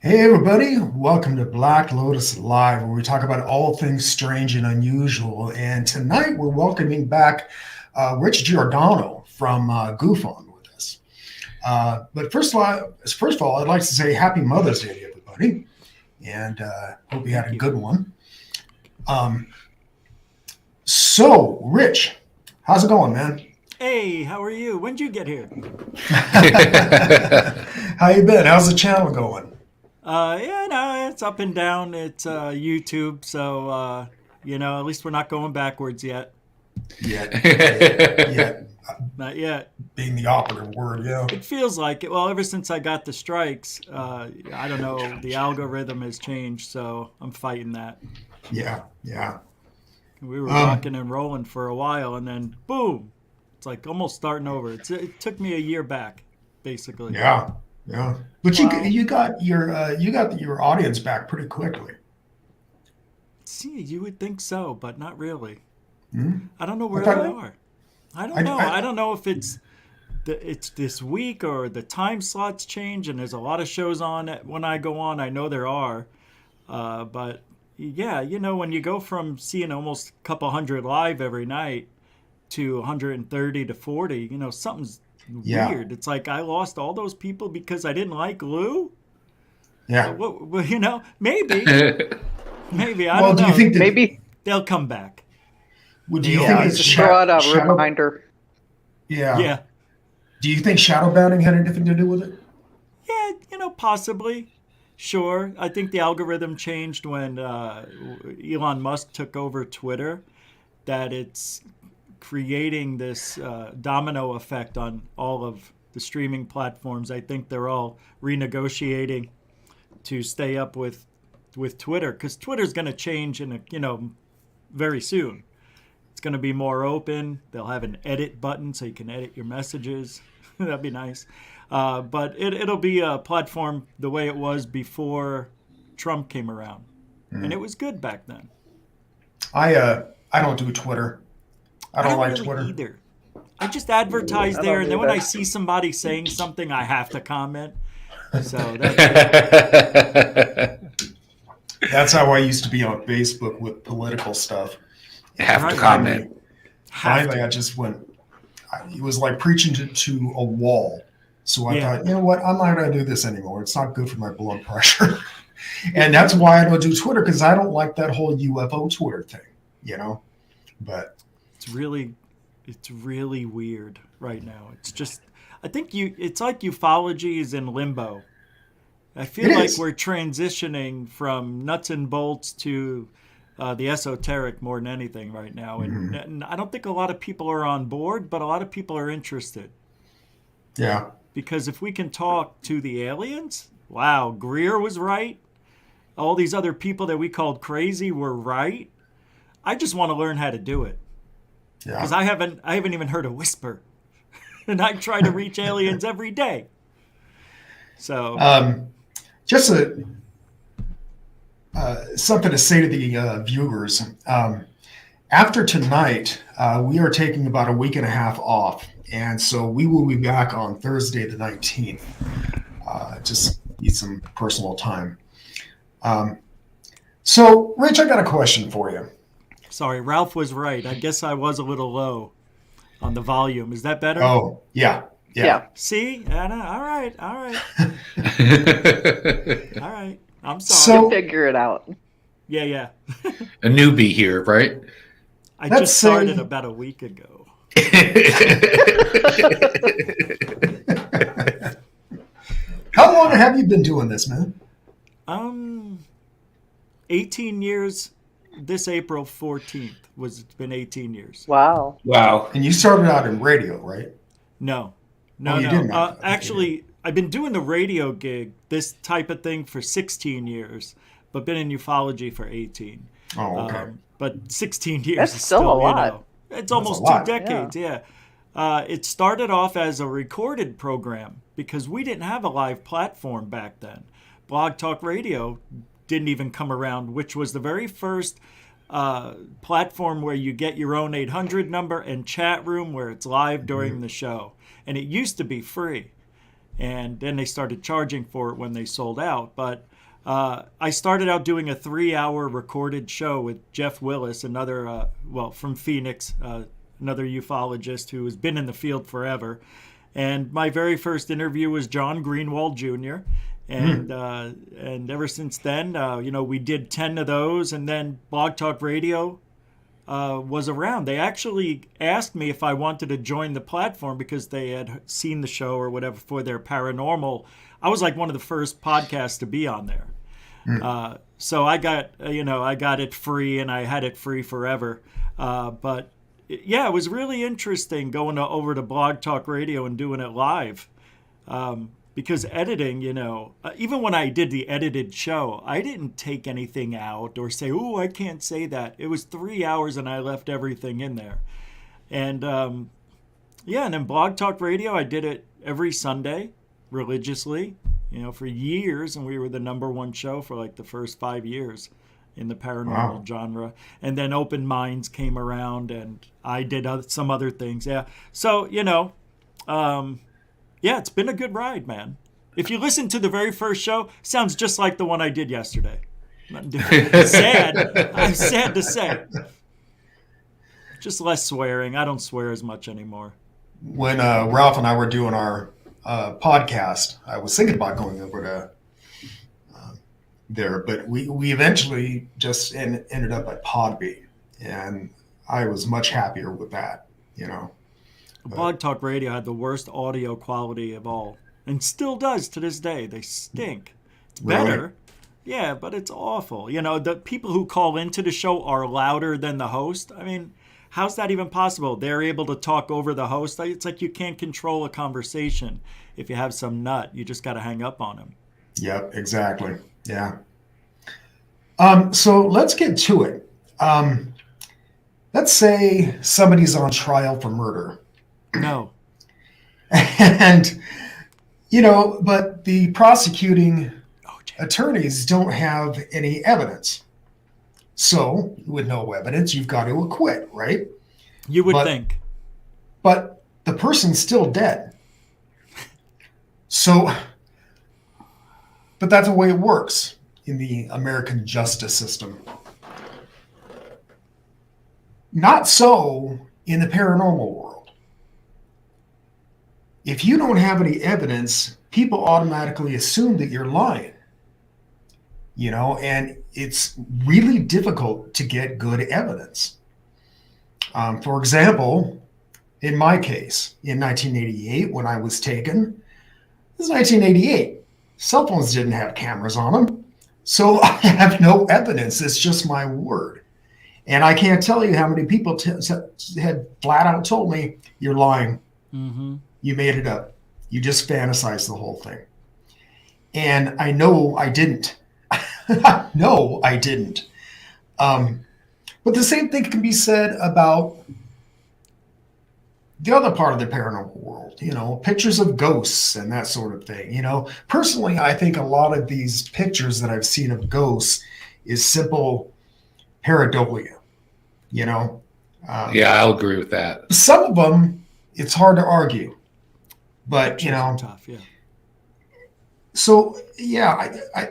Hey everybody, welcome to Black Lotus Live, where we talk about all things strange and unusual. And tonight we're welcoming back Rich Giordano from GUFON with us. But first of all, I'd like to say Happy Mother's Day to everybody, and hope you had a good one. So, Rich, how's it going, man? Hey, how are you? When'd you get here? How you been? How's the channel going? It's up and down. It's YouTube, so at least we're not going backwards yet. Yet. Not yet. Being the operative word, yeah. It feels like it. Well, ever since I got the strikes, I don't know, the algorithm has changed, so I'm fighting that. Yeah. We were rocking and rolling for a while, and then boom, it's like almost starting over. It took me a year back, basically. Yeah. But you got your audience back pretty quickly. See, you would think so, but not really. Mm-hmm. I don't know where they are. I don't know. I don't know if it's this week or the time slots change, and there's a lot of shows on when I go on. I know there are, but yeah, when you go from seeing almost a couple hundred live every night to 130 to 40, something's weird. It's like I lost all those people because I didn't like Lou. Yeah. Maybe. I don't know. Do you think maybe they'll come back? Do you think it's a reminder? Yeah. Do you think shadow banning had anything to do with it? Yeah, possibly. Sure. I think the algorithm changed when Elon Musk took over Twitter, that it's creating this domino effect on all of the streaming platforms. I think they're all renegotiating to stay up with Twitter, because Twitter's going to change very soon. It's going to be more open. They'll have an edit button so you can edit your messages. That'd be nice. But it'll be a platform the way it was before Trump came around, and it was good back then. I don't do Twitter. I don't like really Twitter either. I just advertise there, and then when I see somebody saying something, I have to comment. So that's how I used to be on Facebook with political stuff. You have to comment. Finally, I just went. It was like preaching to a wall. So I thought, you know what? I'm not going to do this anymore. It's not good for my blood pressure. And that's why I don't do Twitter, because I don't like that whole UFO Twitter thing. But it's really weird right now. It's just, I think it's like ufology is in limbo. I feel like we're transitioning from nuts and bolts to the esoteric more than anything right now. And I don't think a lot of people are on board, but a lot of people are interested. Yeah. Because if we can talk to the aliens, wow, Greer was right. All these other people that we called crazy were right. I just want to learn how to do it. Yeah. Because I haven't even heard a whisper. And I try to reach aliens every day. So just something to say to the viewers. After tonight, we are taking about a week and a half off. And so we will be back on Thursday the 19th. Just need some personal time. So, Rich, I got a question for you. Sorry, Ralph was right. I guess I was a little low on the volume. Is that better? Oh, yeah. See? All right. All right. I'm sorry. So figure it out. Yeah. A newbie here, right? I Let's just started say- about a week ago. How long have you been doing this, man? 18 years. This April 14th it's been 18 years. Wow. Wow. And you started out in radio, right? No. Oh, you didn't? Okay, Actually, I've been doing the radio gig, this type of thing, for 16 years, but been in ufology for 18. Oh, okay. But 16 years That's is still a lot. You know, it's almost a lot. 2 decades, yeah. It started off as a recorded program because we didn't have a live platform back then. Blog Talk Radio didn't even come around, which was the very first platform where you get your own 800 number and chat room where it's live during the show. And it used to be free. And then they started charging for it when they sold out. But I started out doing a 3-hour recorded show with Jeff Willis, another, from Phoenix, another ufologist who has been in the field forever. And my very first interview was John Greenwald Jr. And ever since then, we did 10 of those, and then Blog Talk Radio was around. They actually asked me if I wanted to join the platform because they had seen the show or whatever for their paranormal. I was like one of the first podcasts to be on there. So I got it free, and I had it free forever. But yeah, it was really interesting going over to Blog Talk Radio and doing it live. Because editing, even when I did the edited show, I didn't take anything out or say, "Oh, I can't say that." It was 3 hours, and I left everything in there. And and then Blog Talk Radio, I did it every Sunday religiously, for years, and we were the #1 show for like the first 5 years in the paranormal genre. And then Open Minds came around, and I did some other things. Yeah, so yeah, it's been a good ride, man. If you listen to the very first show, sounds just like the one I did yesterday. Sad. I'm sad to say. Just less swearing. I don't swear as much anymore. When Ralph and I were doing our podcast, I was thinking about going over to there, but we eventually just ended up at Podbean, and I was much happier with that, Blog Talk Radio had the worst audio quality of all, and still does to this day. They stink. It's better. Really? Yeah, but it's awful. The people who call into the show are louder than the host. I mean, how's that even possible? They're able to talk over the host. It's like you can't control a conversation. If you have some nut, you just got to hang up on him. Yep, exactly. Yeah. So let's get to it. Let's say somebody's on trial for murder. No. And, but the prosecuting attorneys don't have any evidence. So with no evidence, you've got to acquit, right? You would think. But the person's still dead. So, but that's the way it works in the American justice system. Not so in the paranormal world. If you don't have any evidence, people automatically assume that you're lying, and it's really difficult to get good evidence. For example, in my case, in 1988, when I was taken, this is 1988. Cell phones didn't have cameras on them. So I have no evidence. It's just my word. And I can't tell you how many people had flat out told me, "You're lying. Mm-hmm. You made it up. You just fantasized the whole thing." And I know I didn't. No, I didn't. But the same thing can be said about the other part of the paranormal world, pictures of ghosts and that sort of thing. Personally, I think a lot of these pictures that I've seen of ghosts is simple pareidolia, Yeah, I'll agree with that. Some of them, it's hard to argue. But, tough, yeah. So, yeah, I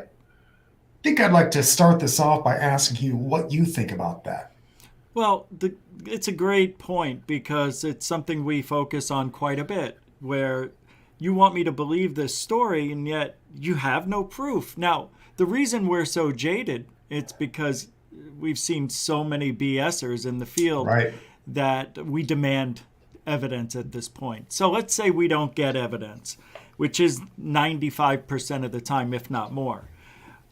think I'd like to start this off by asking you what you think about that. Well, it's a great point because it's something we focus on quite a bit, where you want me to believe this story and yet you have no proof. Now, the reason we're so jaded, it's because we've seen so many BSers in the field Right. that we demand evidence at this point. So let's say we don't get evidence, which is 95% of the time, if not more.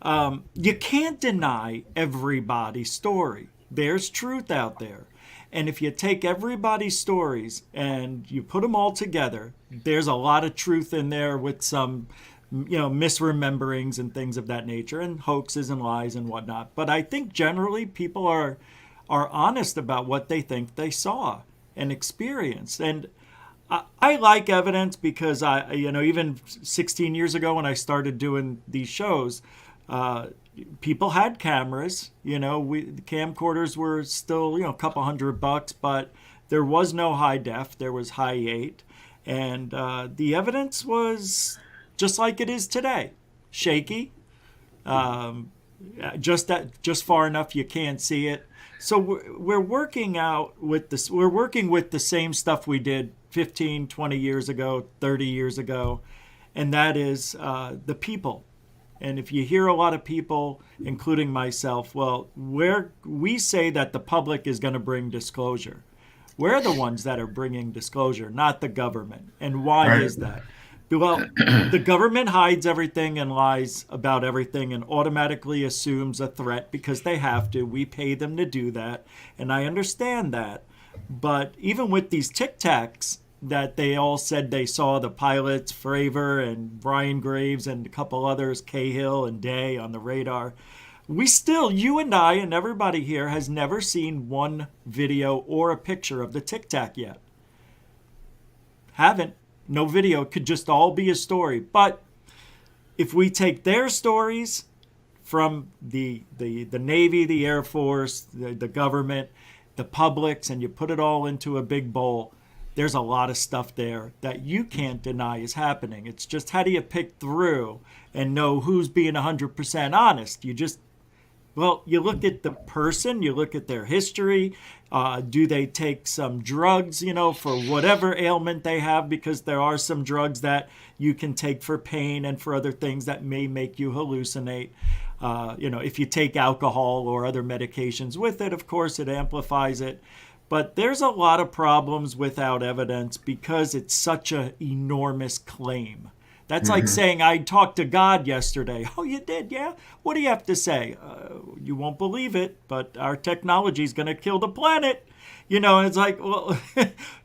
You can't deny everybody's story. There's truth out there. And if you take everybody's stories and you put them all together, there's a lot of truth in there with some, misrememberings and things of that nature, and hoaxes and lies and whatnot. But I think generally people are honest about what they think they saw and experienced. And I like evidence because even 16 years ago when I started doing these shows, people had cameras. The camcorders were still, a couple $100, but there was no high def. There was high 8, and the evidence was just like it is today, shaky, just far enough you can't see it. So we're working out with this. We're working with the same stuff we did 15, 20 years ago, 30 years ago, and that is the people. And if you hear a lot of people, including myself, we say that the public is going to bring disclosure. We're the ones that are bringing disclosure, not the government. And why is that? Well, the government hides everything and lies about everything and automatically assumes a threat because they have to. We pay them to do that, and I understand that. But even with these Tic Tacs that they all said they saw, the pilots, Fravor and Brian Graves and a couple others, Cahill and Day, on the radar, you and I and everybody here has never seen one video or a picture of the Tic Tac yet. Haven't. No video. It could just all be a story. But if we take their stories from the Navy, the Air Force, the government, the publics, and you put it all into a big bowl, there's a lot of stuff there that you can't deny is happening. It's just, how do you pick through and know who's being 100% honest? You look at the person, you look at their history. Do they take some drugs, for whatever ailment they have? Because there are some drugs that you can take for pain and for other things that may make you hallucinate. If you take alcohol or other medications with it, of course, it amplifies it. But there's a lot of problems without evidence because it's such an enormous claim. That's like saying, I talked to God yesterday. Oh, you did? Yeah? What do you have to say? You won't believe it, but our technology is going to kill the planet. And it's like, well,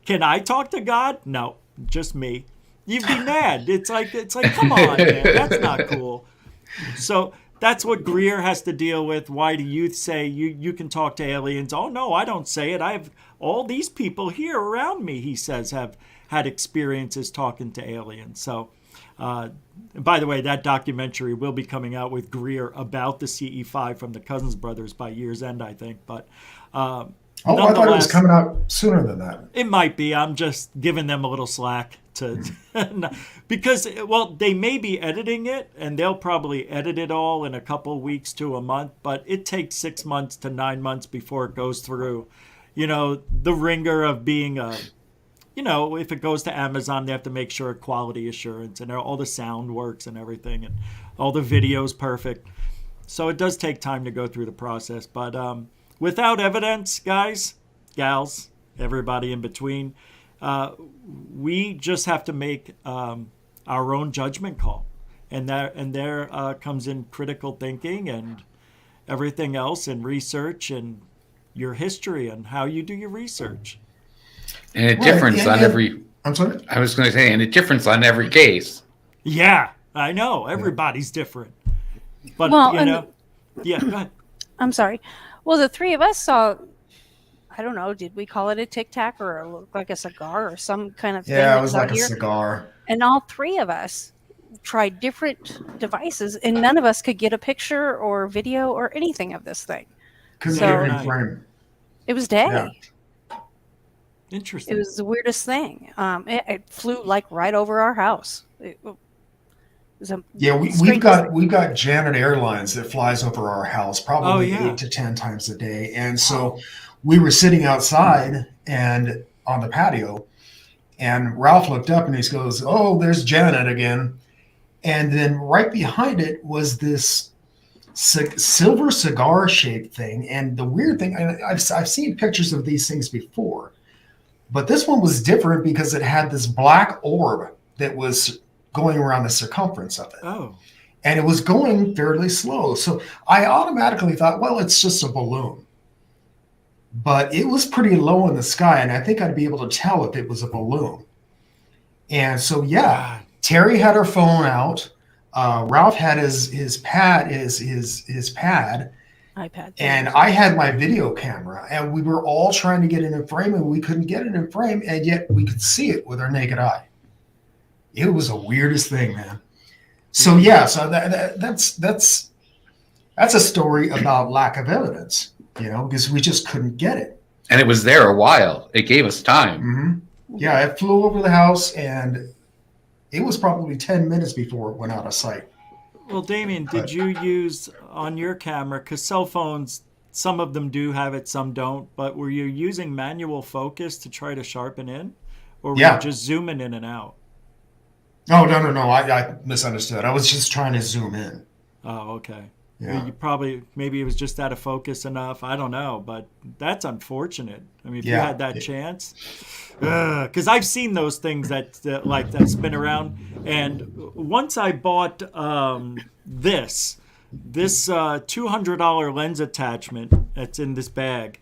can I talk to God? No, just me. You'd be mad. It's like, come on, man. That's not cool. So that's what Greer has to deal with. Why do you say you can talk to aliens? Oh, no, I don't say it. I have all these people here around me, he says, have had experiences talking to aliens. So, by the way, that documentary will be coming out with Greer about the CE5 from the Cousins brothers by year's end, I think. But I thought it was coming out sooner than that. It might be. I'm just giving them a little slack because, they may be editing it, and they'll probably edit it all in a couple weeks to a month, but it takes 6 months to 9 months before it goes through, the ringer of being if it goes to Amazon, they have to make sure quality assurance and all the sound works and everything, and all the video's perfect. So it does take time to go through the process. But without evidence, guys, gals, everybody in between, we just have to make our own judgment call. And there comes in critical thinking and everything else, and research and your history and how you do your research. And a difference on every. I'm sorry? I was going to say, and a difference on every case. Yeah, I know. Everybody's different. But, yeah, go ahead. I'm sorry. Well, the three of us saw, I don't know, did we call it a Tic Tac or it looked like a cigar or some kind of thing? Yeah, it was like a cigar. And all three of us tried different devices, and none of us could get a picture or video or anything of this thing. Couldn't get it in frame. It was day. Yeah. Interesting. It was the weirdest thing. It flew like right over our house. We've got Janet Airlines that flies over our house probably 8 to 10 times a day, and so we were sitting outside and on the patio, and Ralph looked up and he goes, "Oh, there's Janet again," and then right behind it was this silver cigar shaped thing. And the weird thing, I've seen pictures of these things before, but this one was different because it had this black orb that was going around the circumference of it. Oh. And it was going fairly slow. So I automatically thought, well, it's just a balloon. But it was pretty low in the sky, and I think I'd be able to tell if it was a balloon. And so, yeah, Terry had her phone out. Ralph had his pad, iPad. and I had my video camera, and we were all trying to get it in frame, and we couldn't get it in frame, and yet we could see it with our naked eye. It was the weirdest thing, man. So yeah, so that's a story about lack of evidence, because we just couldn't get it. And it was there a while. It gave us time. Mm-hmm. Yeah, it flew over the house, and it was probably 10 minutes before it went out of sight. Well, Damien, did you use on your camera, because cell phones, some of them do have it, some don't, but were you using manual focus to try to sharpen in? Or were you just zooming in and out? Oh, no. I misunderstood. I was just trying to zoom in. Oh, okay. Yeah. Maybe it was just out of focus enough. I don't know, but that's unfortunate. I mean, if you had that chance, because I've seen those things that spin around. And once I bought this $200 lens attachment that's in this bag,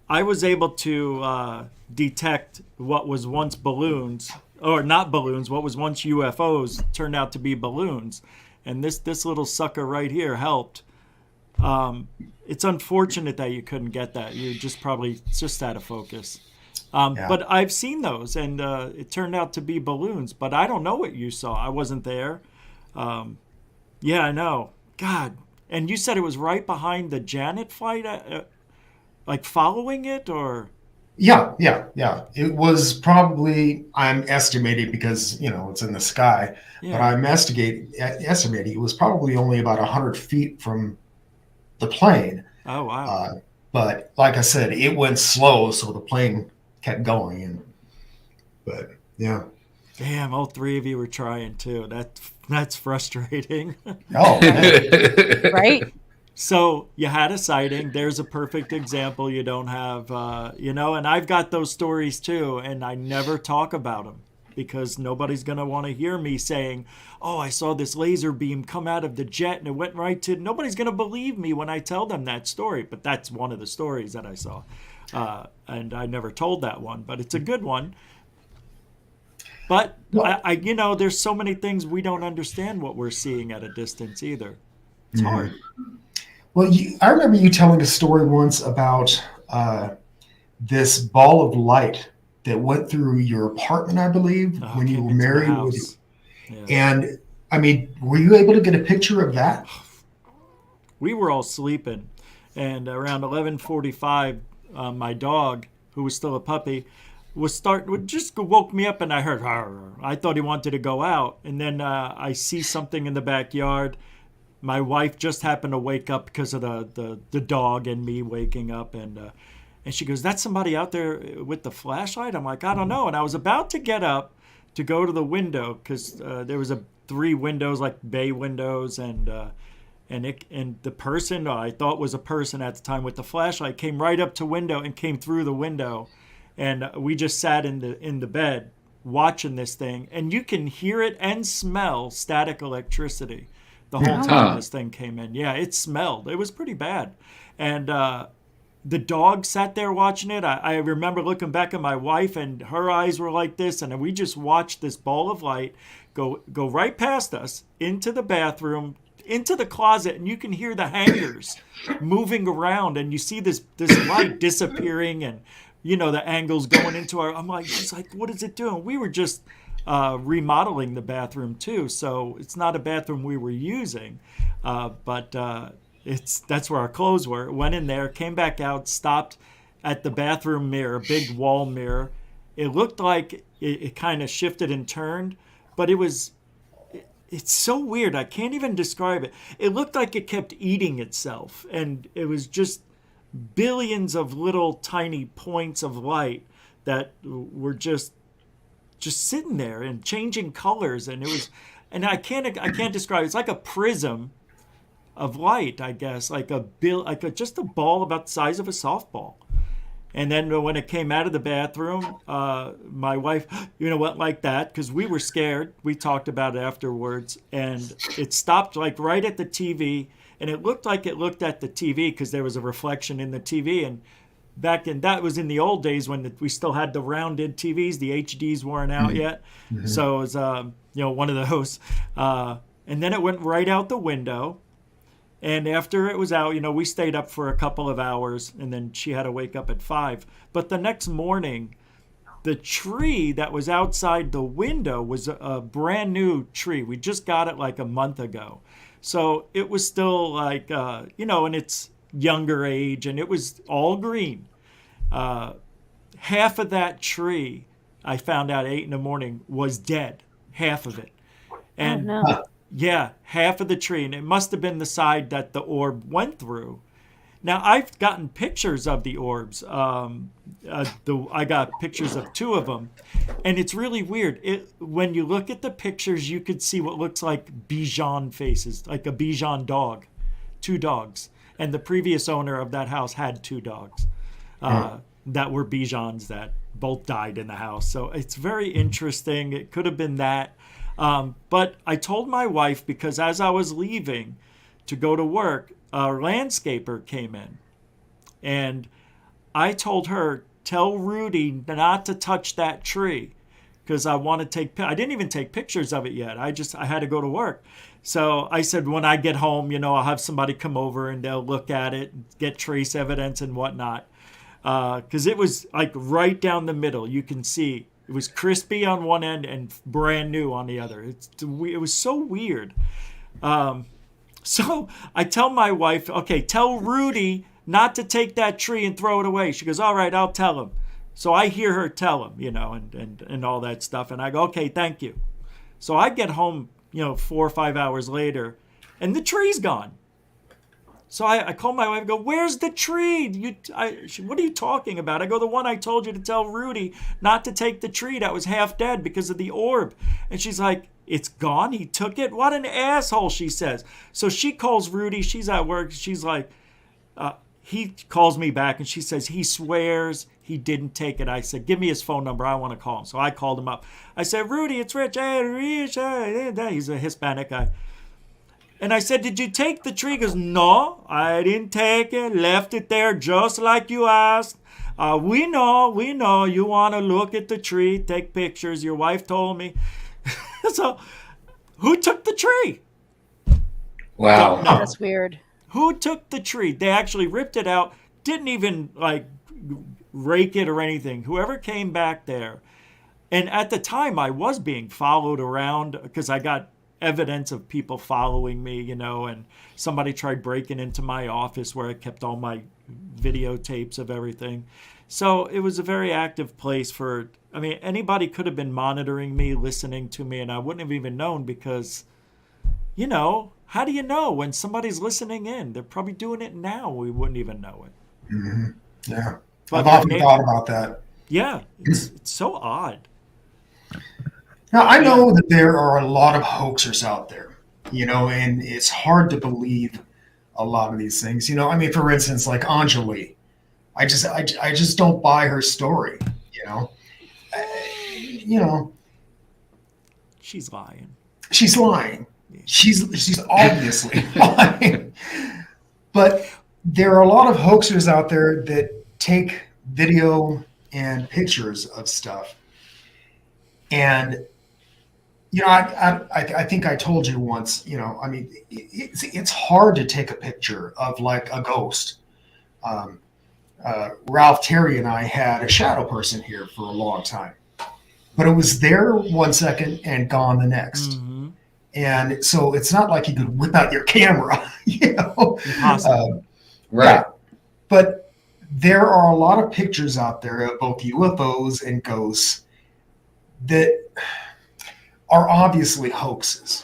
I was able to detect what was once balloons, or not balloons, what was once UFOs turned out to be balloons. And this little sucker right here helped. It's unfortunate that you couldn't get that. It's just out of focus. But I've seen those, and it turned out to be balloons. But I don't know what you saw. I wasn't there. Yeah, I know. God. And you said it was right behind the Janet flight, like following it, or? Yeah. It was probably, I'm estimating because, it's in the sky, but I'm estimating it was probably only about 100 feet from the plane. Oh, wow. But like I said, it went slow, so the plane kept going. But yeah. Damn, all three of you were trying too. That's frustrating. Oh, man. Right? So you had a sighting. There's a perfect example. You don't have, and I've got those stories too, and I never talk about them because nobody's going to want to hear me saying, oh, I saw this laser beam come out of the jet and it went right to, nobody's going to believe me when I tell them that story. But that's one of the stories that I saw. And I never told that one, but it's a good one. But I there's so many things we don't understand what we're seeing at a distance either. It's hard. Well, I remember you telling a story once about this ball of light that went through your apartment, I believe, when you were married. And I mean, were you able to get a picture of that? We were all sleeping, and around 11:45, my dog, who was still a puppy, woke me up, and I heard, I thought he wanted to go out, and then I see something in the backyard. My wife just happened to wake up because of the dog and me waking up, and she goes, "That's somebody out there with the flashlight?" I'm like, "I don't know." And I was about to get up to go to the window because there was 3 windows, like bay windows, and the person I thought was a person at the time with the flashlight came right up to window and came through the window, and we just sat in the bed watching this thing, and you can hear it and smell static electricity the whole time this thing came in. Yeah, it smelled. It was pretty bad. And the dog sat there watching it. I remember looking back at my wife, and her eyes were like this, and we just watched this ball of light go right past us into the bathroom, into the closet, and you can hear the hangers moving around, and you see this light disappearing, and the angles going into our. I'm like, she's like, what is it doing? We were just remodeling the bathroom too, so it's not a bathroom we were using, but that's where our clothes were. Went in there, came back out, stopped at the bathroom mirror, big wall mirror. It looked like it kind of shifted and turned, but it's so weird. I can't even describe it. It looked like it kept eating itself, and it was just billions of little tiny points of light that were just sitting there and changing colors, and it was, and I can't describe it. It's like a prism of light, I guess, like just a ball about the size of a softball. And then when it came out of the bathroom, my wife, went like that because we were scared. We talked about it afterwards, and it stopped like right at the TV, and it looked like it looked at the TV because there was a reflection in the TV. And that was in the old days when we still had the rounded TVs. The HDs weren't out yet, so it was one of those. And then it went right out the window. And after it was out, we stayed up for a couple of hours, and then she had to wake up at 5. But the next morning, the tree that was outside the window was a brand new tree. We just got it like a month ago. So it was still like, in its younger age, and it was all green. Half of that tree, I found out at 8 in the morning, was dead. Half of it. And oh, no. Yeah, half of the tree, and it must have been the side that the orb went through. Now, I've gotten pictures of the orbs. I got pictures of 2 of them, and it's really weird. When you look at the pictures, you could see what looks like Bichon faces, like a Bichon dog, 2 dogs. And the previous owner of that house had 2 dogs that were Bichons that both died in the house. So it's very interesting. It could have been that. But I told my wife, because as I was leaving to go to work, a landscaper came in. And I told her, tell Rudy not to touch that tree, because I want to I didn't even take pictures of it yet. I had to go to work. So I said, when I get home, I'll have somebody come over and they'll look at it, get trace evidence and whatnot. Because it was like right down the middle. You can see it was crispy on one end and brand new on the other. It was so weird. So I tell my wife, okay, tell Rudy not to take that tree and throw it away. She goes, all right, I'll tell him. So I hear her tell him, and all that stuff. And I go, okay, thank you. So I get home, 4 or 5 hours later, and the tree's gone. So I call my wife and go, where's the tree? What are you talking about? I go, the one I told you to tell Rudy not to take the tree that was half dead because of the orb. And she's like, it's gone? He took it? What an asshole, she says. So she calls Rudy. She's at work. She's like, he calls me back and she says, he swears he didn't take it. I said, give me his phone number. I want to call him. So I called him up. I said, Rudy, it's Rich. Hey, Rich. He's a Hispanic guy. And I said, did you take the tree? He goes, no, I didn't take it. Left it there just like you asked. We know. You want to look at the tree, take pictures. Your wife told me. So who took the tree? Wow. No. That's weird. Who took the tree? They actually ripped it out. Didn't even rake it or anything. Whoever came back there. And at the time I was being followed around because I got evidence of people following me, and somebody tried breaking into my office where I kept all my videotapes of everything. So it was a very active place anybody could have been monitoring me, listening to me, and I wouldn't have even known because, how do you know when somebody's listening in? They're probably doing it now. We wouldn't even know it. Mm-hmm. Yeah. But I've often thought about that. Yeah. It's so odd. Now, I know that there are a lot of hoaxers out there, and it's hard to believe a lot of these things. For instance, like Anjali, I just don't buy her story, She's lying. She's lying. She's obviously lying. But there are a lot of hoaxers out there that take video and pictures of stuff. And I think I told you once, it's hard to take a picture of like a ghost. Ralph Terry and I had a shadow person here for a long time, but it was there 1 second and gone the next. Mm-hmm. And so it's not like you could whip out your camera, Impossible. Right. Yeah. But there are a lot of pictures out there of both UFOs and ghosts that are obviously hoaxes,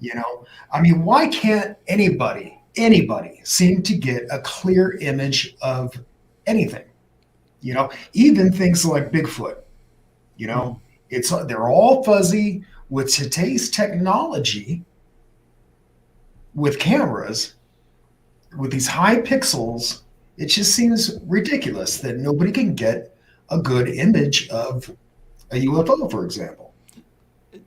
why can't anybody seem to get a clear image of anything, even things like Bigfoot, they're all fuzzy. With today's technology with cameras, with these high pixels, it just seems ridiculous that nobody can get a good image of a UFO, for example.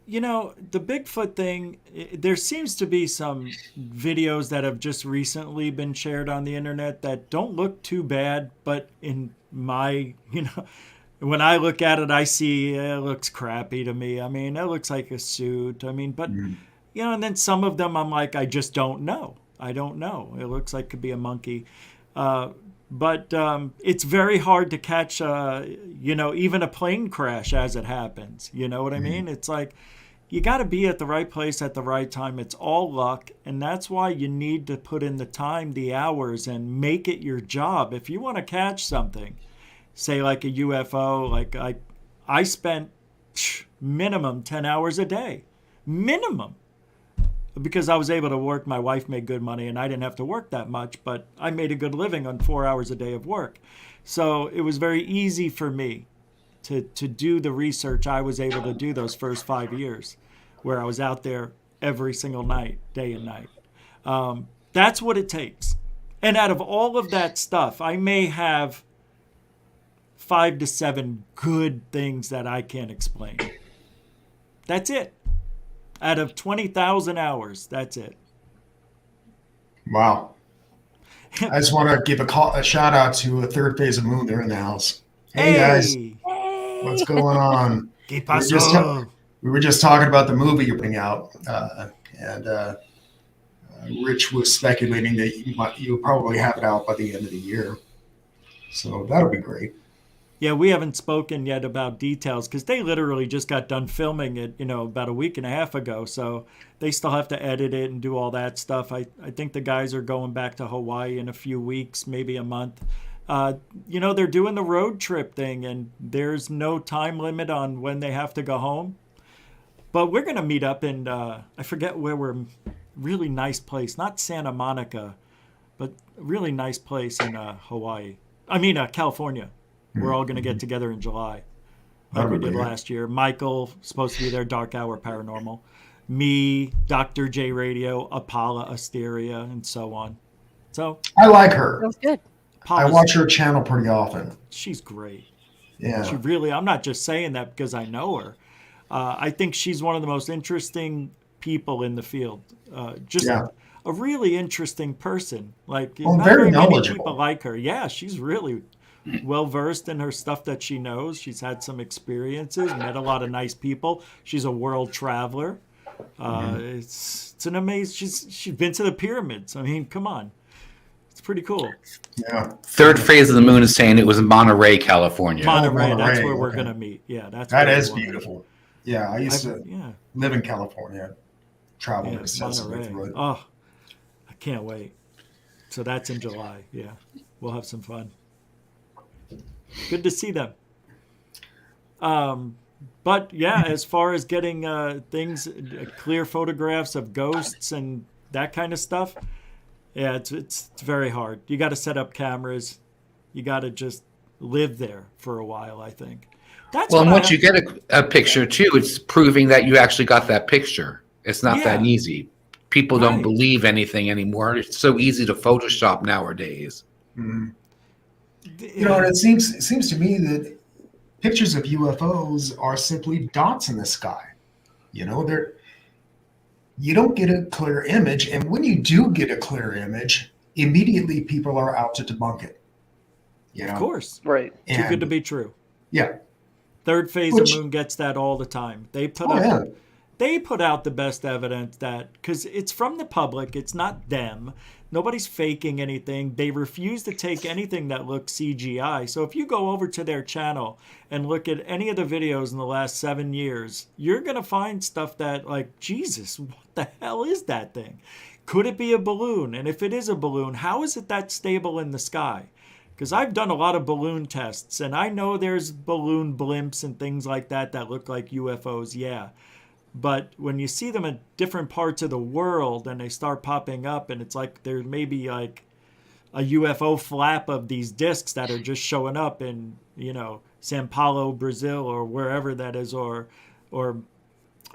You know, the Bigfoot thing, there seems to be some videos that have just recently been shared on the internet that don't look too bad, but in my, when I look at it, I see it looks crappy to me. I mean, it looks like a suit. I mean, but, and then some of them I'm like, I just don't know. I don't know. It looks like it could be a monkey. But it's very hard to catch, even a plane crash as it happens. You know what I mean? It's like you got to be at the right place at the right time. It's all luck. And that's why you need to put in the time, the hours, and make it your job. If you want to catch something, say like a UFO, like I spent minimum 10 hours a day. Minimum. Because I was able to work, my wife made good money and I didn't have to work that much, but I made a good living on 4 hours a day of work. So it was very easy for me to do the research I was able to do those first 5 years, where I was out there every single night, day and night. That's what it takes. And out of all of that stuff, I may have 5 to 7 good things that I can't explain. That's it. Out of 20,000 hours, that's it. Wow. I just want to give a shout out to a Third Phase of Moon. They're in the house. Hey guys, what's going on? We were just talking about the movie you're putting out, and Rich was speculating that you'll probably have it out by the end of the year. So that'll be great. Yeah, we haven't spoken yet about details because they literally just got done filming it, about a week and a half ago. So they still have to edit it and do all that stuff. I think the guys are going back to Hawaii in a few weeks, maybe a month. They're doing the road trip thing, and there's no time limit on when they have to go home. But we're going to meet up in, I forget where really nice place, not Santa Monica, but a really nice place in California. We're all going to get together in July, like we did last year. Michael, supposed to be there, DarkHour Paranormal. Me, Dr. J Radio, Apala Asteria, and so on. So I like her. That's good. I watch her channel pretty often. She's great. Yeah. I'm not just saying that because I know her. I think she's one of the most interesting people in the field. A really interesting person. Like, not very many people like her. Yeah, she's really well versed in her stuff that she knows. She's had some experiences, met a lot of nice people. She's a world traveler. It's an amazing. She's been to the pyramids. I mean, come on, it's pretty cool. Yeah. Third Phase of the Moon is saying it was in Monterey, California. Monterey, that's where we're gonna meet. Yeah, that is beautiful. Yeah, I used to live in California, travel extensively through it. Oh, I can't wait. So that's in July. Yeah, we'll have some fun. Good to see them. But yeah, as far as getting clear photographs of ghosts and that kind of stuff, yeah, it's very hard. You got to set up cameras. You got to just live there for a while, I think. And once you get a picture too, it's proving that you actually got that picture. It's not that easy. People don't believe anything anymore. It's so easy to Photoshop nowadays. Mm-hmm. And it seems to me that pictures of UFOs are simply dots in the sky. You don't get a clear image, and when you do get a clear image, immediately people are out to debunk it. Of course, right? Too good to be true. Yeah. Third Phase of Moon gets that all the time. They put out the best evidence because it's from the public. It's not them. Nobody's faking anything. They refuse to take anything that looks CGI. So if you go over to their channel and look at any of the videos in the last 7 years, you're going to find stuff that, like, Jesus, what the hell is that thing? Could it be a balloon? And if it is a balloon, how is it that stable in the sky? Because I've done a lot of balloon tests, and I know there's balloon blimps and things like that look like UFOs, yeah. But when you see them in different parts of the world and they start popping up, and it's like there may be like a UFO flap of these discs that are just showing up in, Sao Paulo, Brazil, or wherever that is, or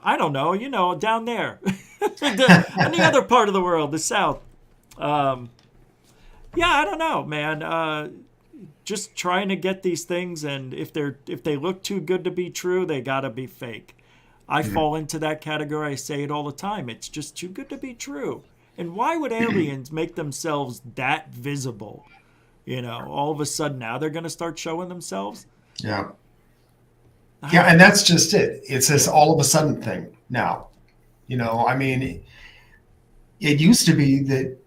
I don't know, down there, on the other part of the world, the south. Yeah, I don't know, man. Just trying to get these things, and if they look too good to be true, they gotta be fake. I fall into that category. I say it all the time. It's just too good to be true. And why would aliens make themselves that visible? All of a sudden now they're going to start showing themselves. Yeah. Yeah, and that's just it. It's this all of a sudden thing now. I mean, it used to be that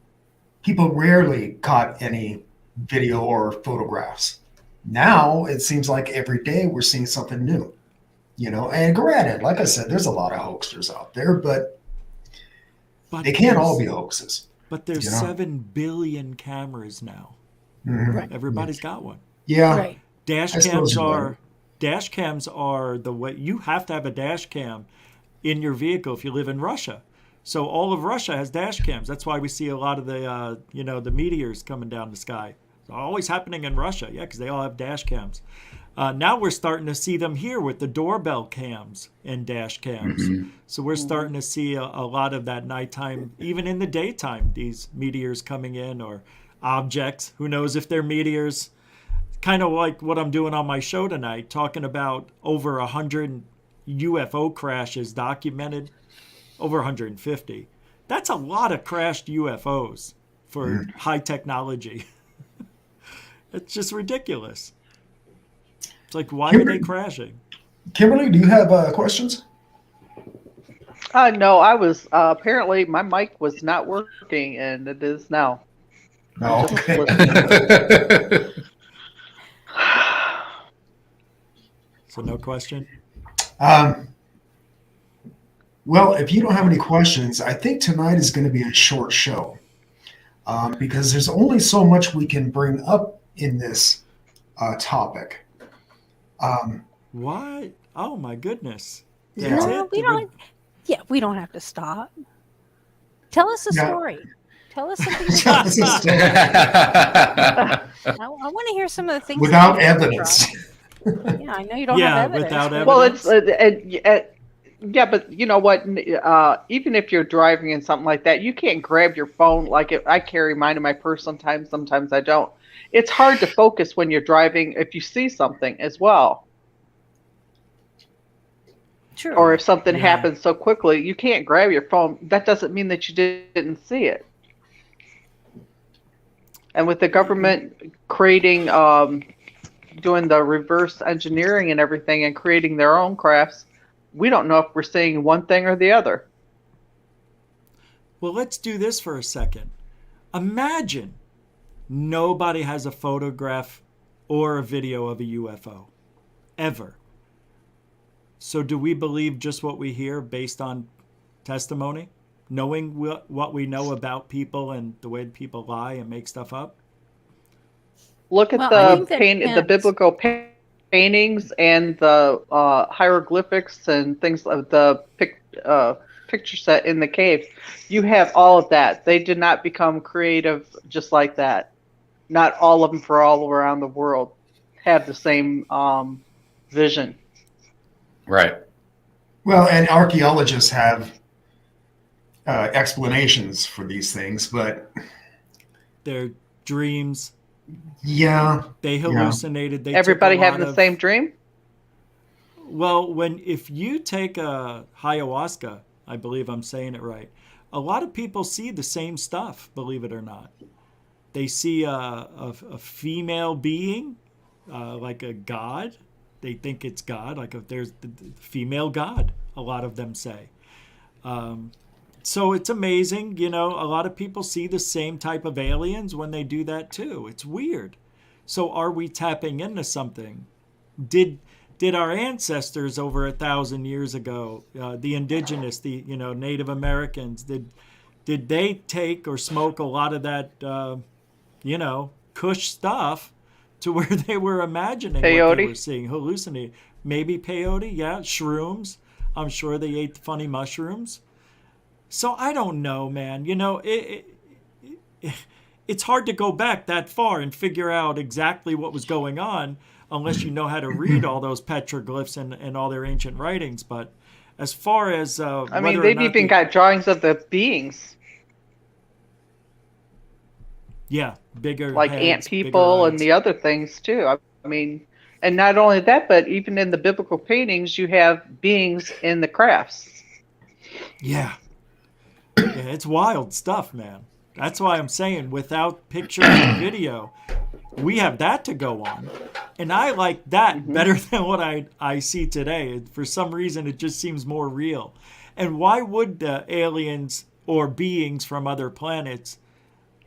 people rarely caught any video or photographs. Now it seems like every day we're seeing something new. And granted, like I said, there's a lot of hoaxers out there, but they can't all be hoaxes. But there's 7 billion cameras now. Mm-hmm. Right. Everybody's got one. Yeah. Right. Dash cams are the way. You have to have a dash cam in your vehicle if you live in Russia. So all of Russia has dash cams. That's why we see a lot of the the meteors coming down the sky. It's always happening in Russia, yeah, because they all have dash cams. Now we're starting to see them here with the doorbell cams and dash cams. Mm-hmm. So we're starting to see a lot of that nighttime, even in the daytime, these meteors coming in or objects. Who knows if they're meteors? Kind of like what I'm doing on my show tonight, talking about over 100 UFO crashes documented, over 150. That's a lot of crashed UFOs for high technology. It's just ridiculous. It's like, why are they crashing? Kimberly, do you have questions? No, I was apparently my mic was not working, and it is now. No. Okay. So no question? Well, if you don't have any questions, I think tonight is going to be a short show because there's only so much we can bring up in this topic. What? Oh my goodness! Yeah. No, we don't. Yeah, we don't have to stop. Tell us a story. Tell us something. Tell us a story. I want to hear some of the things Without that you evidence. Yeah, I know you don't have evidence. Without evidence. Well, yeah, but you know what? Even if you're driving and something like that, you can't grab your phone. I carry mine in my purse sometimes. Sometimes I don't. It's hard to focus when you're driving if you see something as well. True. Or if something happens so quickly, you can't grab your phone. That doesn't mean that you didn't see it. And with the government creating, doing the reverse engineering and everything and creating their own crafts, we don't know if we're seeing one thing or the other. Well, let's do this for a second. Imagine nobody has a photograph or a video of a UFO ever. So do we believe just what we hear based on testimony? Knowing what we know about people and the way people lie and make stuff up? Look at the biblical paintings and the hieroglyphics and things of the picture set in the caves. You have all of that. They did not become creative just like that. Not all of them for all around the world have the same vision. Right. Well, and archaeologists have explanations for these things, but their dreams. Yeah. They hallucinated. They Everybody having the same dream? Well, if you take a ayahuasca, I believe I'm saying it right, a lot of people see the same stuff, believe it or not. They see a female being, like a god. They think it's God, like if there's the female God, a lot of them say. So it's amazing, a lot of people see the same type of aliens when they do that too. It's weird. So are we tapping into something? Did our ancestors over 1,000 years ago, the indigenous, the Native Americans, did they take or smoke a lot of that, Kush stuff to where they were imagining peyote. What they were seeing, hallucinating? Maybe peyote, yeah, shrooms. I'm sure they ate funny mushrooms. So I don't know, man. It's hard to go back that far and figure out exactly what was going on unless you know how to read all those petroglyphs and all their ancient writings. But as far as they've even got drawings of the beings. Yeah, bigger like heads, ant people and the other things too. I mean, and not only that, but even in the biblical paintings, you have beings in the crafts. Yeah. Yeah, it's wild stuff, man. That's why I'm saying without pictures and video, we have that to go on. And I like that better than what I see today. For some reason, it just seems more real. And why would the aliens or beings from other planets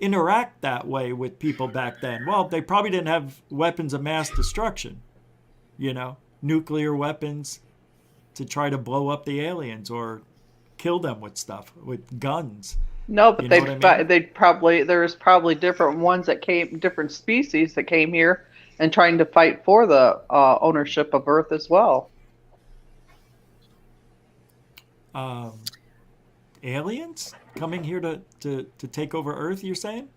interact that way with people back then? Well, they probably didn't have weapons of mass destruction, nuclear weapons to try to blow up the aliens or kill them with stuff, with guns. No, but there's probably different ones different species that came here and trying to fight for the ownership of Earth as well. Aliens coming here to take over Earth, you're saying?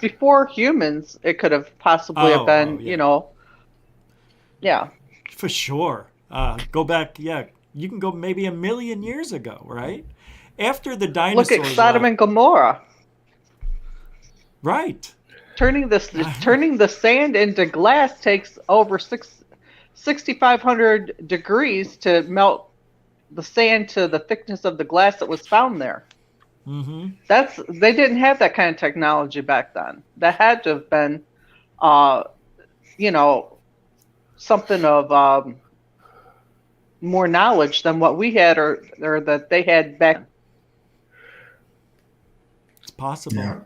Before humans, it could have possibly have been, yeah. For sure. Go back, you can go maybe 1 million years ago, right? After the dinosaurs. Look at Sodom and Gomorrah. Right. Turning the sand into glass takes over 6,500 degrees to melt the sand to the thickness of the glass that was found there. Mm-hmm. They didn't have that kind of technology back then. That had to have been, something of more knowledge than what we had or that they had back. It's possible.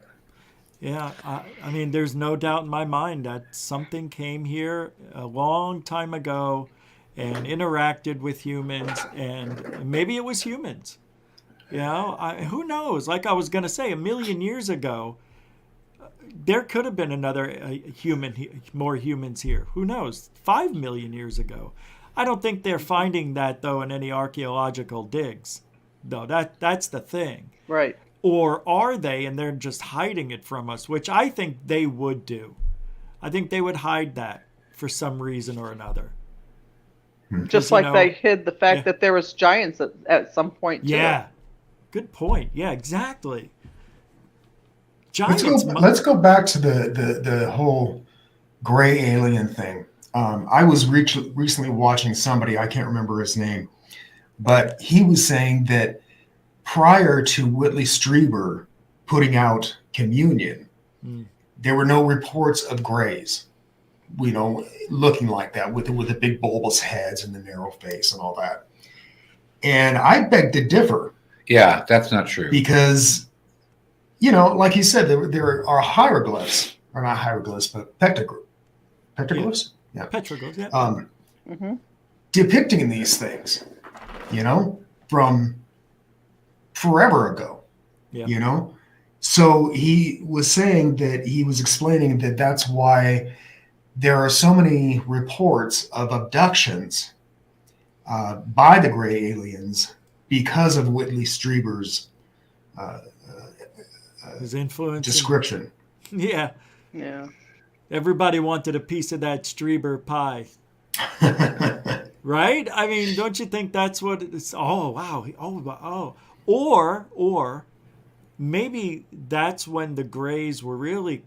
Yeah. I mean, there's no doubt in my mind that something came here a long time ago and interacted with humans, and maybe it was humans. Who knows? Like I was going to say, 1 million years ago, there could have been another more humans here. Who knows? 5 million years ago. I don't think they're finding that, though, in any archaeological digs. No, that's the thing. Right. Or are they, and they're just hiding it from us, which I think they would do. I think they would hide that for some reason or another. Just like they hid the fact that there was giants at some point, too. Yeah. Good point. Yeah, exactly. Giants. Let's go back to the whole gray alien thing. I was recently watching somebody, I can't remember his name, but he was saying that prior to Whitley Strieber putting out Communion, there were no reports of grays, looking like that with the big bulbous heads and the narrow face and all that. And I beg to differ. Yeah, that's not true. Because, like you said, there are hieroglyphs, or not hieroglyphs, but petroglyphs? Yeah. Petroglyphs, yeah. Depicting these things, from forever ago, So he was saying that he was explaining that that's why there are so many reports of abductions by the gray aliens because of Whitley Strieber's his influence description. Yeah. Everybody wanted a piece of that Strieber pie. Right? I mean, don't you think that's what it's? Oh, wow. Oh. Or maybe that's when the Greys were really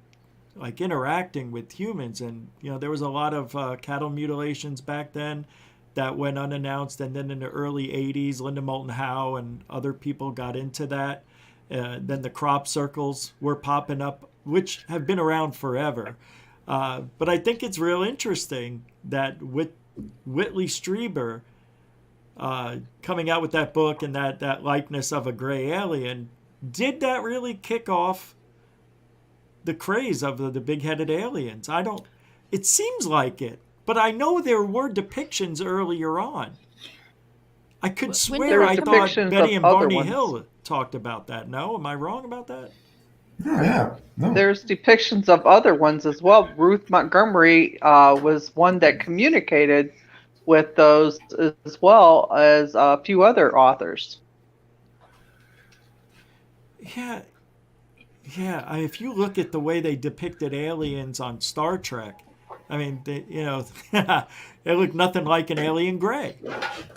like interacting with humans. And, there was a lot of cattle mutilations back then that went unannounced. And then in the early 80s, Linda Moulton Howe and other people got into that. Then the crop circles were popping up, which have been around forever. But I think it's real interesting that with Whitley Strieber coming out with that book and that likeness of a gray alien, did that really kick off the craze of the big-headed aliens? It seems like it, but I know there were depictions earlier on. I could swear I thought Betty and Barney Hill talked about that. No? Am I wrong about that? Oh, yeah. No. There's depictions of other ones as well. Ruth Montgomery was one that communicated with those as well as a few other authors. Yeah. If you look at the way they depicted aliens on Star Trek, I mean, they look nothing like an alien gray.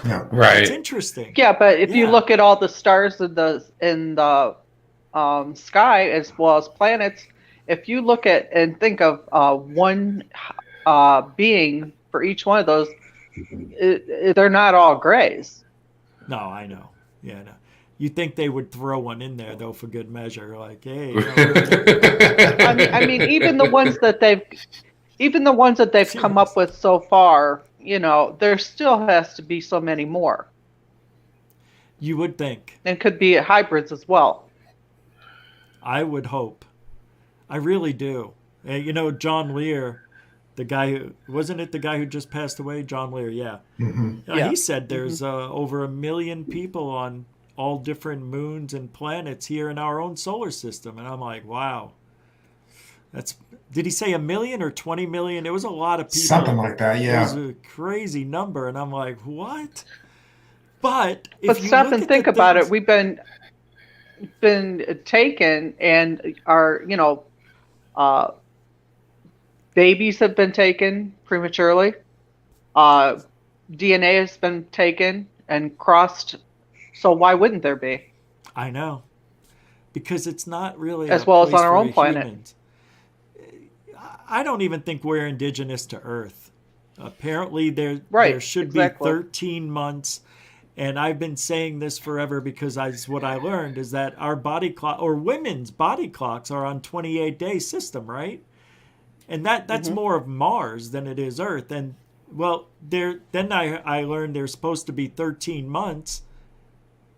Yeah, right. It's interesting. Yeah, but if you look at all the stars in the sky as well as planets, if you look at and think of one being for each one of those, they're not all grays. No, I know. Yeah, no. You think they would throw one in there though for good measure, like, hey. I mean, even the ones that they've come up with so far, there still has to be so many more. You would think. And could be hybrids as well. I would hope. I really do. John Lear, the guy who wasn't it the guy who just passed away, John Lear, yeah. Mm-hmm. He said there's over 1 million people on all different moons and planets here in our own solar system, and I'm like, wow. Did he say 1 million or 20 million? It was a lot of people. Something like that, yeah. It was a crazy number, and I'm like, what? But stop and think about it. We've been taken, and our babies have been taken prematurely. DNA has been taken and crossed. So why wouldn't there be? I know, because it's not really as well as on our own planet. Humans. I don't even think we're indigenous to Earth. Apparently, there should be 13 months. And I've been saying this forever because what I learned is that our body clock, or women's body clocks, are on 28-day system, right? And that's more of Mars than it is Earth. And well, then I learned there's supposed to be 13 months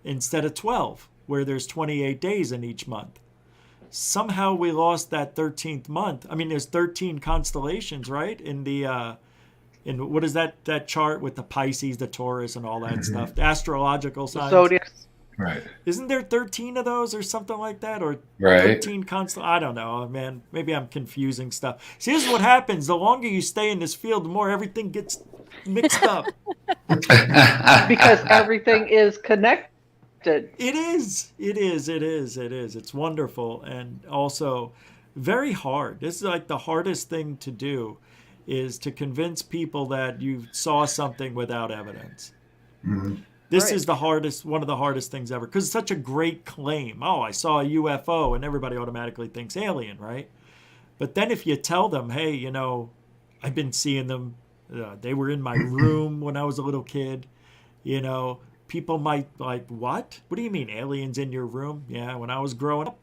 instead of 12, where there's 28 days in each month. Somehow we lost that 13th month. I mean, there's 13 constellations, right? In the in what is that chart with the Pisces, the Taurus, and all that stuff? The astrological signs. Zodiac. Right. Isn't there 13 of those or something like that? Or right. 13 I don't know, man. Maybe I'm confusing stuff. See, this is what happens. The longer you stay in this field, the more everything gets mixed up. Because everything is connected. It is. It's wonderful, and also very hard. This is like the hardest thing to do, is to convince people that you saw something without evidence. Mm-hmm. This is one of the hardest things ever, because it's such a great claim. Oh, I saw a UFO, and everybody automatically thinks alien, right? But then if you tell them, hey, I've been seeing them. They were in my room when I was a little kid, people might like, what? What do you mean aliens in your room? Yeah, when I was growing up,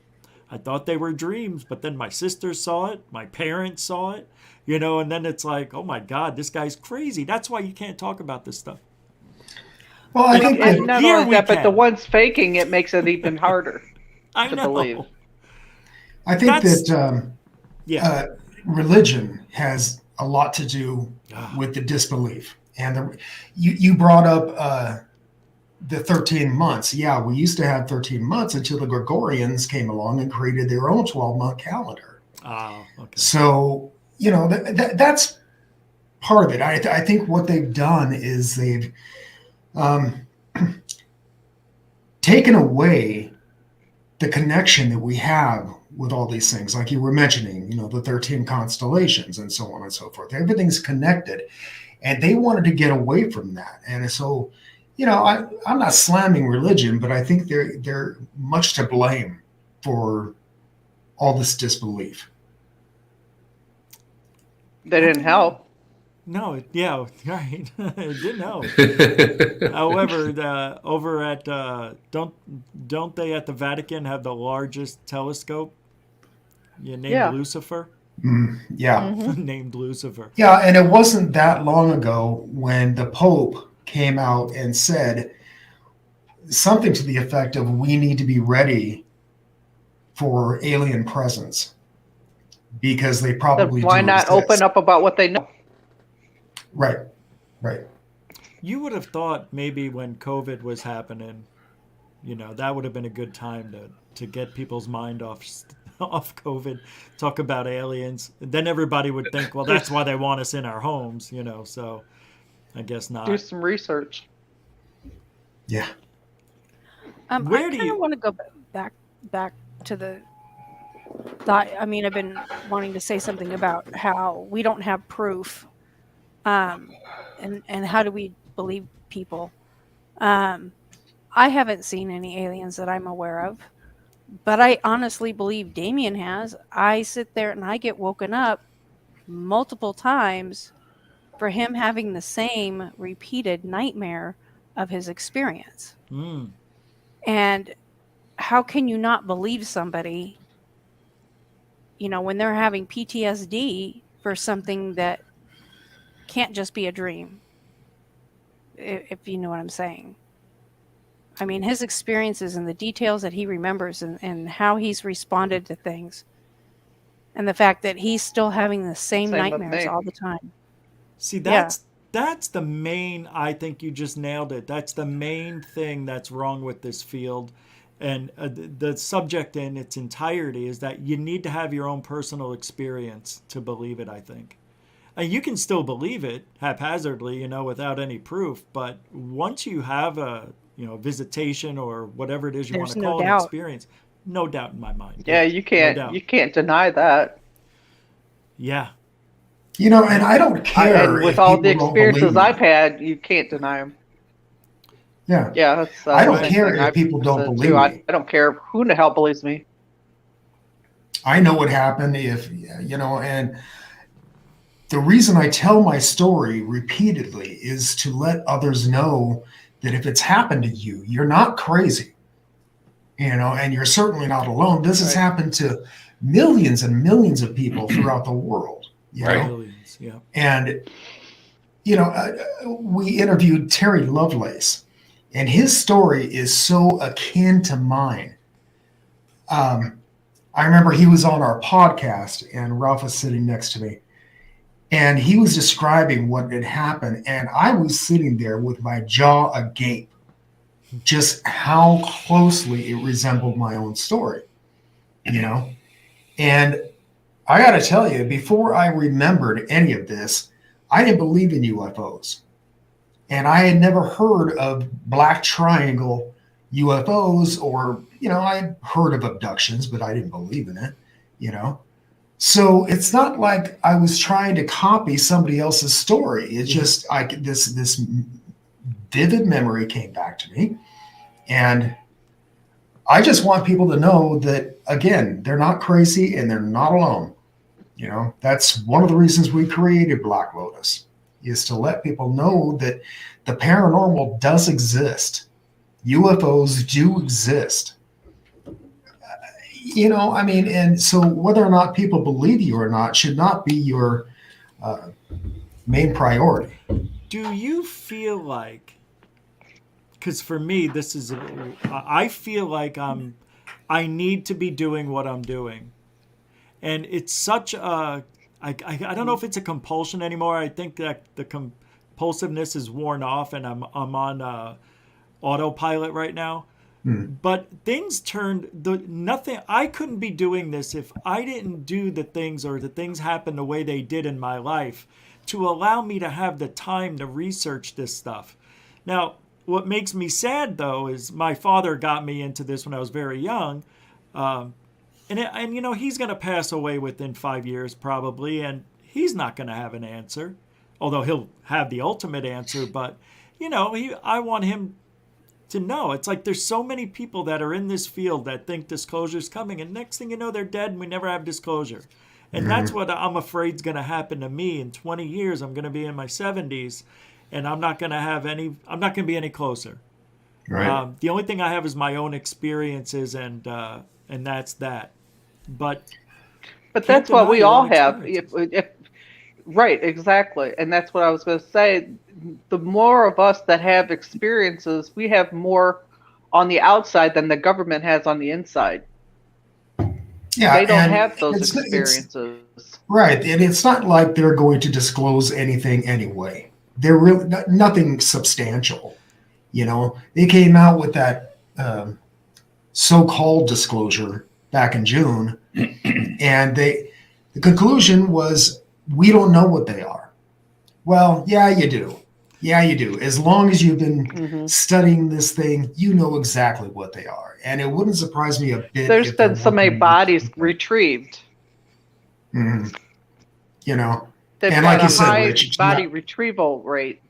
I thought they were dreams, but then my sister saw it, my parents saw it, and then it's like, oh my God, this guy's crazy. That's why you can't talk about this stuff. Well, I think and not only that, but the ones faking it makes it even harder to believe. I think that religion has a lot to do with the disbelief. And you brought up the 13 months. Yeah, we used to have 13 months until the Gregorians came along and created their own 12-month calendar. Oh, okay. So, that's part of it. I think what they've done is they've taken away the connection that we have with all these things, like you were mentioning, the 13 constellations and so on and so forth. Everything's connected, and they wanted to get away from that. And so, I'm not slamming religion, but I think they're much to blame for all this disbelief. They didn't help. No, yeah, right. It didn't help. However, over at don't they at the Vatican have the largest telescope? Named Lucifer. Named Lucifer. Yeah, and it wasn't that long ago when the Pope came out and said something to the effect of, we need to be ready for alien presence, because they probably why not open up about what they know? Right. You would have thought maybe when COVID was happening, that would have been a good time to get people's mind off COVID, talk about aliens. Then everybody would think, well, that's why they want us in our homes, so I guess not. Do some research. Yeah. I kind of want to go back to the thought. I mean, I've been wanting to say something about how we don't have proof, and how do we believe people? I haven't seen any aliens that I'm aware of, But I honestly believe Damien has. I sit there and I get woken up multiple times for him having the same repeated nightmare of his experience. And how can you not believe somebody, when they're having PTSD for something that can't just be a dream, if you know what I'm saying? I mean, his experiences and the details that he remembers and how he's responded to things, and the fact that he's still having the same nightmares all the time. See, that's the main, I think you just nailed it. That's the main thing that's wrong with this field. And the subject in its entirety is that you need to have your own personal experience to believe it, I think. And you can still believe it haphazardly, without any proof. But once you have a, visitation or whatever it is you want to call an experience, no doubt in my mind. Yeah, you can't deny that. Yeah. And I don't care. And with all the experiences I've had, you can't deny them. Yeah. Yeah. I don't care if people don't believe me. I don't care who the hell believes me. I know what happened and the reason I tell my story repeatedly is to let others know that if it's happened to you, you're not crazy, and you're certainly not alone. This has happened to millions and millions of people throughout the world. Millions, yeah. And, we interviewed Terry Lovelace, and his story is so akin to mine. I remember he was on our podcast, and Ralph was sitting next to me, and he was describing what had happened, and I was sitting there with my jaw agape, just how closely it resembled my own story, And I got to tell you, before I remembered any of this, I didn't believe in UFOs. And I had never heard of black triangle UFOs or, I heard of abductions, but I didn't believe in it, So it's not like I was trying to copy somebody else's story. It's just this vivid memory came back to me. And I just want people to know that, again, they're not crazy and they're not alone. That's one of the reasons we created Black Lotus, is to let people know that the paranormal does exist. UFOs do exist. And so whether or not people believe you or not should not be your main priority. Do you feel like, because for me, I feel like I need to be doing what I'm doing. And it's such I don't know if it's a compulsion anymore. I think that the compulsiveness is worn off, and I'm on autopilot right now. But things turned nothing. I couldn't be doing this if I didn't do the things, or the things happen the way they did in my life, to allow me to have the time to research this stuff. Now, what makes me sad though is my father got me into this when I was very young, and he's going to pass away within 5 years probably, and he's not going to have an answer, although he'll have the ultimate answer. But I want him to know. It's like there's so many people that are in this field that think disclosure's coming, and next thing you know, they're dead and we never have disclosure. And that's what I'm afraid is going to happen to me in 20 years. I'm going to be in my 70s, and I'm not going to be any closer. Right. The only thing I have is my own experiences, and that's that. But that's what we all have. Right, exactly. And that's what I was going to say. The more of us that have experiences, we have more on the outside than the government has on the inside. Yeah, they don't have those experiences. Right. And it's not like they're going to disclose anything anyway. They're really nothing substantial. They came out with that so-called disclosure back in June, and the conclusion was, we don't know what they are. Well, yeah, you do. Yeah, you do. As long as you've been studying this thing, you know exactly what they are. And it wouldn't surprise me a bit. There's been so many bodies retrieved. Mm-hmm. They've and got like you a said, high Rich, body retrieval rate.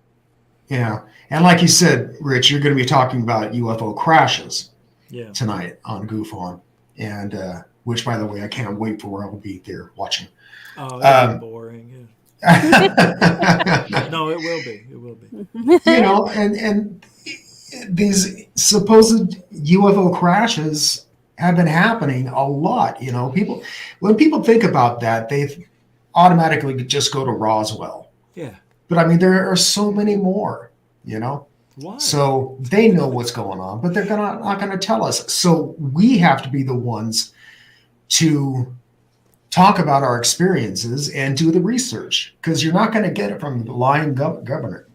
Yeah. And like you said, Rich, you're going to be talking about UFO crashes tonight on GUFON. and which, by the way, I can't wait for where I'll be there watching. Oh, that'll be boring. Yeah. No, it will be. It will be. And these supposed UFO crashes have been happening a lot. When people think about that, they automatically just go to Roswell. Yeah. But I mean, there are so many more, Why? So they know what's going on, but they're not going to tell us. So we have to be the ones to talk about our experiences and do the research, because you're not going to get it from the lying government.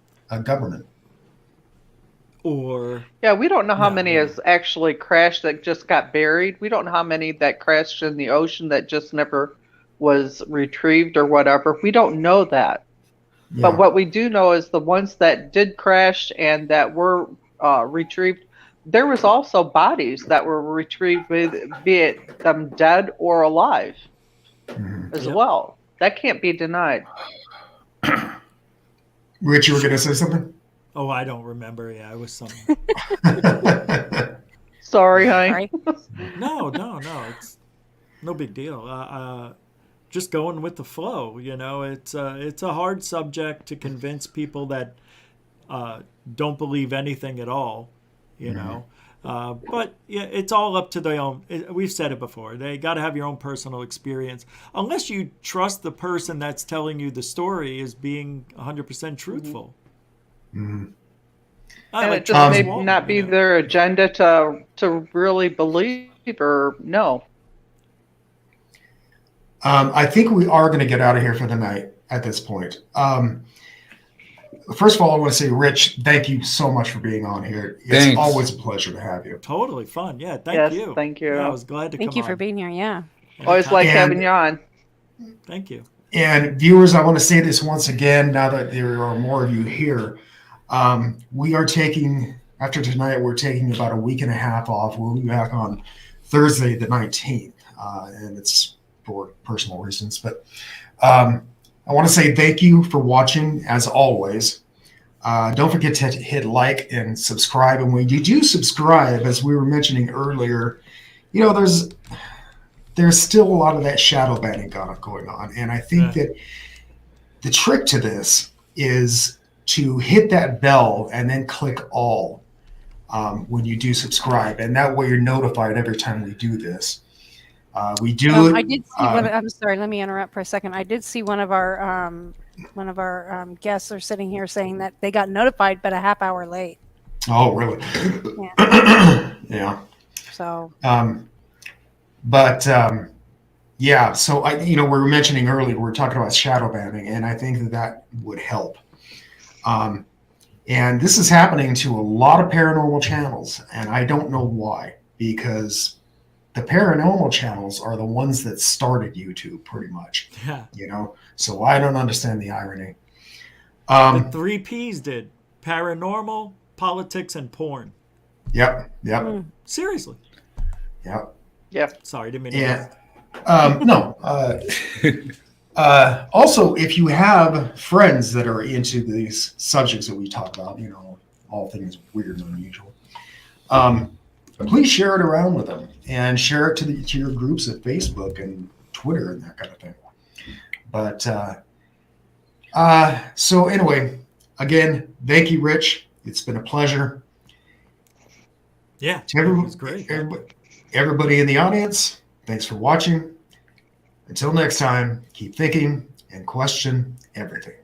We don't know how many has actually crashed that just got buried. We don't know how many that crashed in the ocean that just never was retrieved or whatever. We don't know that. Yeah. But what we do know is the ones that did crash and that were retrieved, there was also bodies that were retrieved, be it them dead or alive as well. That can't be denied. Rich, you were going to say something? Oh, I don't remember. Yeah, it was something. Sorry, honey. No. It's no big deal. Just going with the flow. It's a hard subject to convince people that don't believe anything at all. But yeah, it's all up to their own. We've said it before. They got to have your own personal experience. Unless you trust the person that's telling you the story as being 100% truthful. Mm-hmm. And it just may not be their agenda to really believe or know. I think we are going to get out of here for the night at this point. First of all, I want to say, Rich, thank you so much for being on here. It's always a pleasure to have you. Totally fun. Yeah, thank you. Thank you. Yeah, I was glad to come on. Thank you for being here, yeah. Always like having you on. Thank you. And viewers, I want to say this once again, now that there are more of you here. We are taking, after tonight, we're taking about a week and a half off. We'll be back on Thursday the 19th, and it's for personal reasons. But I want to say thank you for watching, as always. Don't forget to hit like and subscribe. And when you do subscribe, as we were mentioning earlier, there's still a lot of that shadow banning going on. And I think that the trick to this is to hit that bell and then click all when you do subscribe. And that way you're notified every time we do this. We do. I did see I'm sorry, let me interrupt for a second. I did see one of our guests are sitting here saying that they got notified, but a half hour late. Oh, really? Yeah. So. Yeah. So we were mentioning earlier, we're talking about shadow banning, and I think that would help. And this is happening to a lot of paranormal channels, and I don't know why, because the paranormal channels are the ones that started YouTube pretty much. Yeah. So I don't understand the irony. The 3 Ps did: paranormal, politics, and porn. Yep. Seriously. Yep. Yeah. Sorry, didn't mean to. No. Also, if you have friends that are into these subjects that we talk about, all things weird and unusual, please share it around with them and share it to your groups at Facebook and Twitter and that kind of thing. But so anyway, again, thank you, Rich. It's been a pleasure. Yeah, it was great. Everybody in the audience, thanks for watching. Until next time, keep thinking and question everything.